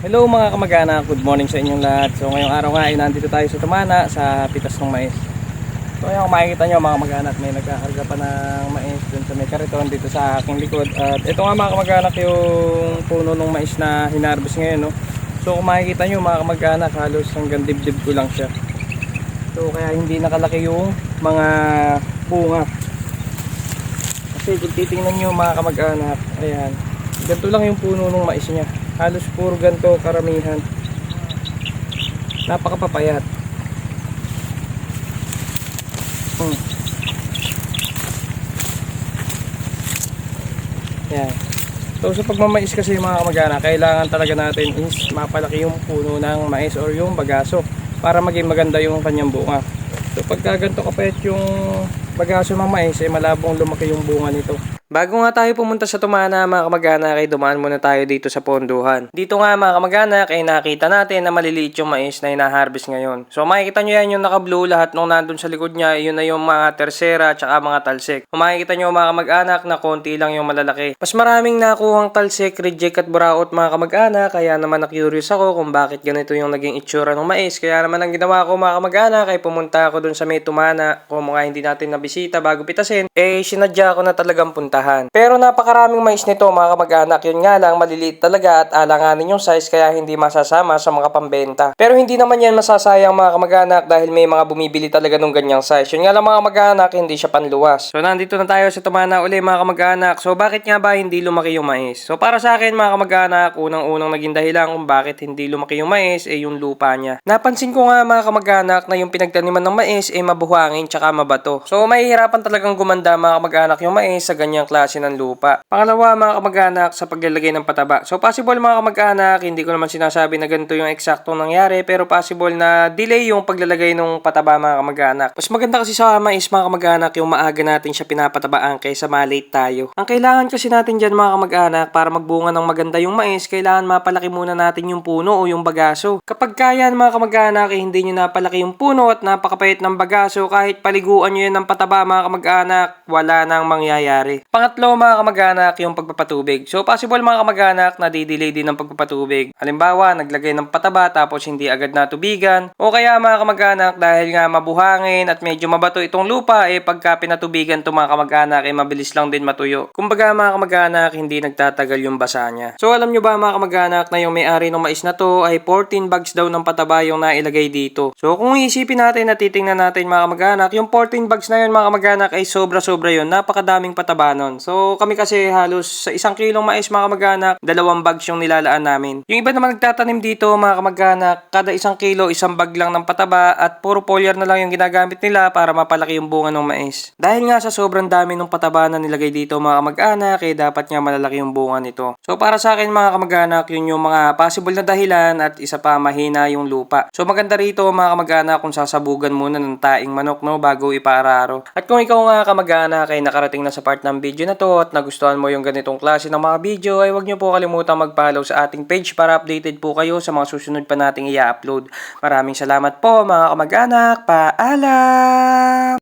Hello mga kamag-anak, good morning sa inyong lahat. So ngayong araw nga ay nandito tayo sa Tumana sa pitas ng mais. So ayun, makikita nyo mga kamag-anak, may nagkakarga pa ng mais dun sa may kariton dito sa aking likod. At ito nga mga kamag-anak yung puno ng mais na hinarbis ngayon, no? So kung makikita nyo mga kamag-anak, halos hanggang dibdib ko lang siya. So kaya hindi nakalaki yung mga bunga. Kasi kung titingnan nyo mga kamag-anak, ayan, ganito lang yung puno ng mais niya. Halos puro ganito karamihan. Napakapapayat. Yan. So sa pagmamais kasi mga kamag-anak, kailangan talaga natin is mapalaki yung puno ng mais or yung bagaso para maging maganda yung kanyang bunga. So pagka ganito kapayat yung bagaso ng mais, ay malabong lumaki yung bunga nito. Bago nga tayo pumunta sa Tumana mga kamag-anak, ay dumaan muna tayo dito sa ponduhan. Dito nga mga kamag-anak ay nakita natin na maliliit yung mais na hina-harvest ngayon. So makikita nyo yan yung naka-blue, lahat nung nandun sa likod niya, yun na yung mga tersera at saka mga talsik. Kung makikita nyo mga kamag-anak na konti lang yung malalaki. Mas maraming nakuhang talsik, reject at buraot mga kamag-anak, kaya naman na-curious ako kung bakit ganito yung naging itsura ng mais. Kaya naman ang ginawa ko mga kamag-anak ay pumunta ako dun sa may Tumana, kung mga hindi natin nabisita bago pitasin, sinadya ko na talagang punta. Pero napakaraming mais nito mga kamag-anak, yun nga lang maliliit talaga at alanganin yung size kaya hindi masasama sa mga pambenta. Pero hindi naman yan masasayang mga kamag-anak dahil may mga bumibili talaga ng ganyang size. Yun nga lang mga kamag-anak, hindi siya panluwas. So nandito na tayo sa Tumana uli mga kamag-anak. So bakit nga ba hindi lumaki yung mais? So para sa akin mga kamag-anak, unang-unang naging dahilan kung bakit hindi lumaki yung mais ay yung lupa niya. Napansin ko nga mga kamag-anak na yung pinagtaniman ng mais ay mabuhangin tsaka mabato. So mahihirapan talagang gumanda mga kamag-anak yung mais sa ganyang klase ng lupa. Pangalawa mga kamag-anak, sa paglalagay ng pataba. So possible mga kamag-anak, hindi ko naman sinasabi na ganito yung eksaktong nangyari, pero possible na delay yung paglalagay ng pataba mga kamag-anak. Mas maganda kasi sa mais mga kamag-anak yung maaga natin siya pinapatabaan kaysa malate tayo. Ang kailangan kasi natin dyan mga kamag-anak para magbunga ng maganda yung mais, kailangan mapalaki muna natin yung puno o yung bagaso. Kapag kaya mga kamag-anak, hindi nyo napalaki yung puno at napakapait ng bagaso, kahit paliguan nyo yan ng pataba mga kamag-anak, wala nang mangyayari. Pangatlo mga kamag-anak, yung pagpapatubig. So possible mga kamag-anak na di-delay din ng pagpapatubig. Halimbawa, naglagay ng pataba tapos hindi agad natubigan. O kaya mga kamag-anak, dahil nga mabuhangin at medyo mabato itong lupa, pagka pinatubigan ito mga kamag-anak, mabilis lang din matuyo. Kumbaga mga kamag-anak, hindi nagtatagal yung basa niya. So alam nyo ba mga kamag-anak na yung may-ari ng mais na to ay 14 bags daw ng pataba yung nailagay dito. So kung iisipin natin at titingnan natin mga kamag-anak, yung 14 bags na yun mga kamag-anak ay sobra-sobra yun. Napakadaming pataba nun. So kami kasi halos sa 1 kilong mais mga kamag-anak, 2 bags yung nilalaan namin. Yung iba naman nagtatanim dito mga kamag-anak, kada 1 kilo, 1 bag lang ng pataba at puro foliar na lang yung ginagamit nila para mapalaki yung bunga ng mais. Dahil nga sa sobrang dami ng pataba na nilagay dito mga kamag-anak, dapat nga malalaki yung bunga nito. So para sa akin mga kamag-anak, yun yung mga possible na dahilan at isa pa, mahina yung lupa. So maganda rito mga kamag-anak kung sasabugan muna ng taing manok no bago ipaararo. At kung ikaw nga kamag-anak ay nakarating na sa part ng video na to at nagustuhan mo yung ganitong klase ng mga video, ay huwag nyo po kalimutang mag-follow sa ating page para updated po kayo sa mga susunod pa nating i-upload. Maraming salamat po mga kamag-anak. Paalam!